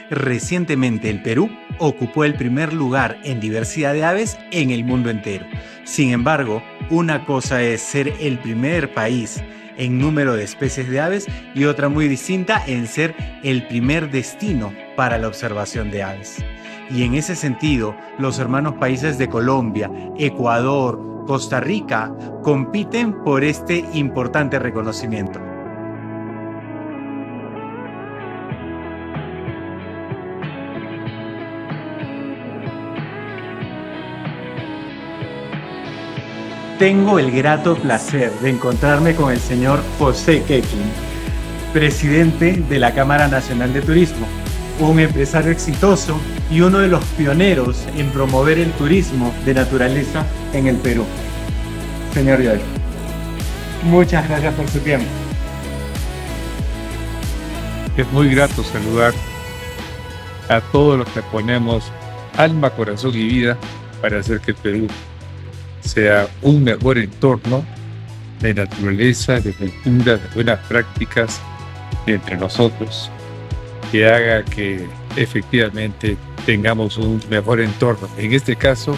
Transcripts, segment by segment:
Recientemente el Perú ocupó el primer lugar en diversidad de aves en el mundo entero. Sin embargo, una cosa es ser el primer país en número de especies de aves y otra muy distinta en ser el primer destino para la observación de aves. Y en ese sentido, los hermanos países de Colombia, Ecuador, Costa Rica compiten por este importante reconocimiento. Tengo el grato placer de encontrarme con el señor José Kekin, presidente de la Cámara Nacional de Turismo, un empresario exitoso y uno de los pioneros en promover el turismo de naturaleza en el Perú. Señor Yoy, muchas gracias por su tiempo. Es muy grato saludar a todos los que ponemos alma, corazón y vida para hacer que el Perú sea un mejor entorno de naturaleza, de cultura, de buenas prácticas entre nosotros, que haga que efectivamente tengamos un mejor entorno. En este caso,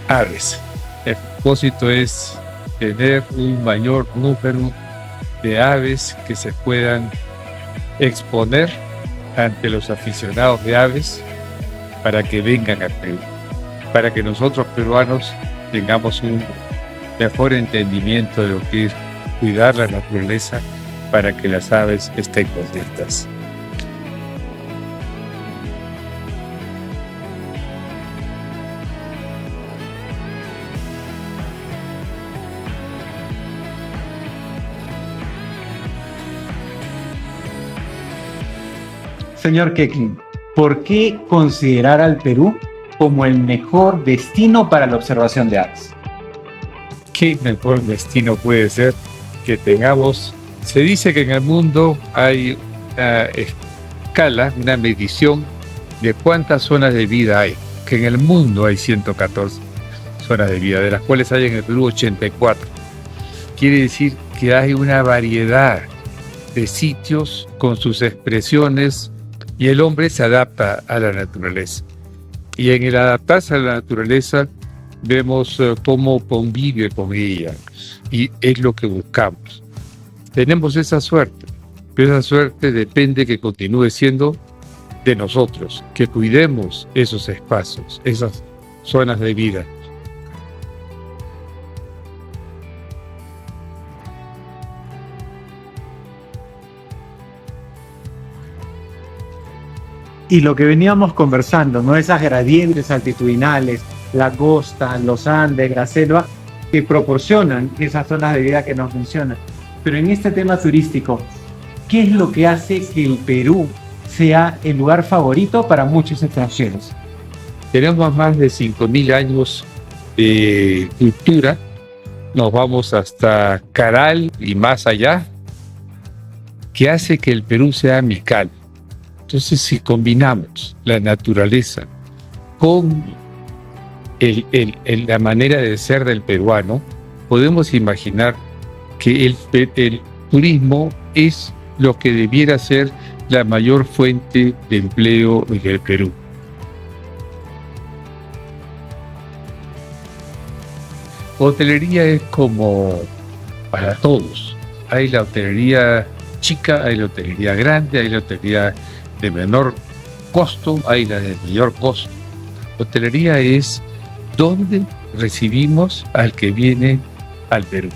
aves. El propósito es tener un mayor número de aves que se puedan exponer ante los aficionados de aves para que vengan al Perú, para que nosotros peruanos tengamos un mejor entendimiento de lo que es cuidar la naturaleza para que las aves estén contentas. Señor Kekin, ¿por qué considerar al Perú como el mejor destino para la observación de aves? ¿Qué mejor destino puede ser que tengamos? Se dice que en el mundo hay una escala, una medición de cuántas zonas de vida hay, que en el mundo hay 114 zonas de vida, de las cuales hay en el Perú 84. Quiere decir que hay una variedad de sitios con sus expresiones y el hombre se adapta a la naturaleza. Y en el adaptarse a la naturaleza vemos cómo convive con ella y es lo que buscamos. Tenemos esa suerte, pero esa suerte depende que continúe siendo de nosotros, que cuidemos esos espacios, esas zonas de vida. Y lo que veníamos conversando, ¿no? Esas gradientes altitudinales, la costa, los Andes, la selva, que proporcionan esas zonas de vida que nos mencionan. Pero en este tema turístico, ¿qué es lo que hace que el Perú sea el lugar favorito para muchos extranjeros? Tenemos más de 5.000 años de cultura, nos vamos hasta Caral y más allá, que hace que el Perú sea amical. Entonces, si combinamos la naturaleza con la manera de ser del peruano, podemos imaginar que el turismo es lo que debiera ser la mayor fuente de empleo en el Perú. Hotelería es como para todos. Hay la hotelería chica, hay la hotelería grande, hay la hotelería de menor costo, hay la de mayor costo. Hotelería es donde recibimos al que viene al Perú.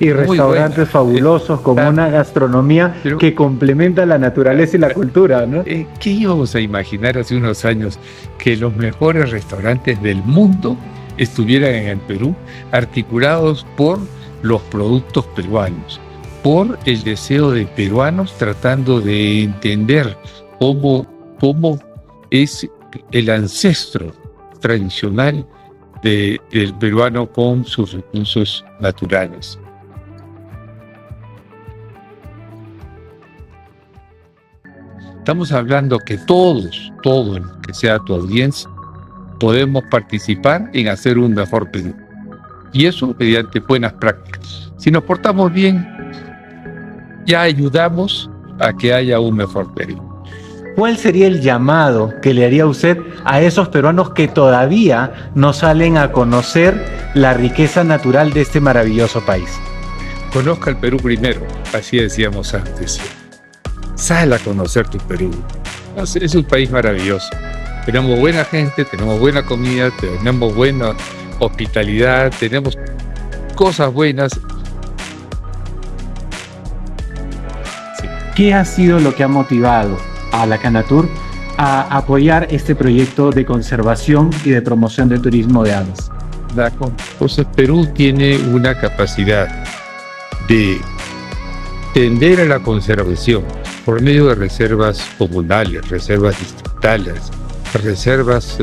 Y restaurantes fabulosos con una gastronomía que complementa la naturaleza y la cultura, ¿no? ¿Qué íbamos a imaginar hace unos años que los mejores restaurantes del mundo estuvieran en el Perú, articulados por los productos peruanos, por el deseo de peruanos tratando de entender cómo es el ancestro tradicional del peruano con sus recursos naturales? Estamos hablando que todos, que sea tu audiencia, podemos participar en hacer un mejor Perú. Y eso mediante buenas prácticas. Si nos portamos bien, ya ayudamos a que haya un mejor Perú. ¿cuál sería el llamado que le haría usted a esos peruanos que todavía no salen a conocer la riqueza natural de este maravilloso país? Conozca el Perú primero, así decíamos antes. Sal a conocer tu Perú. Es un país maravilloso. Tenemos buena gente, tenemos buena comida, tenemos buena hospitalidad, tenemos cosas buenas. Sí. ¿Qué ha sido lo que ha motivado a la Canatur a apoyar este proyecto de conservación y de promoción del turismo de aves? Entonces, Perú tiene una capacidad de tender a la conservación por medio de reservas comunales, reservas distritales, reservas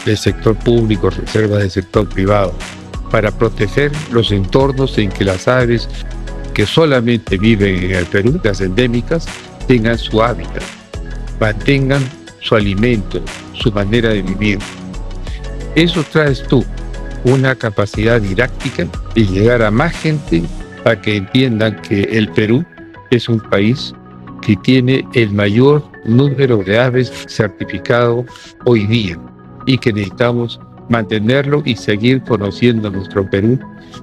del sector público, reservas del sector privado, para proteger los entornos en que las aves que solamente viven en el Perú, las endémicas, tengan su hábitat, mantengan su alimento, su manera de vivir. Eso traes tú, una capacidad didáctica de llegar a más gente para que entiendan que el Perú es un país que tiene el mayor número de aves certificado hoy día y que necesitamos mantenerlo y seguir conociendo nuestro Perú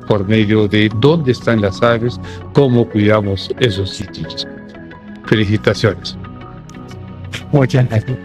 por medio de dónde están las aves, cómo cuidamos esos sitios. Felicitaciones. Muchas gracias.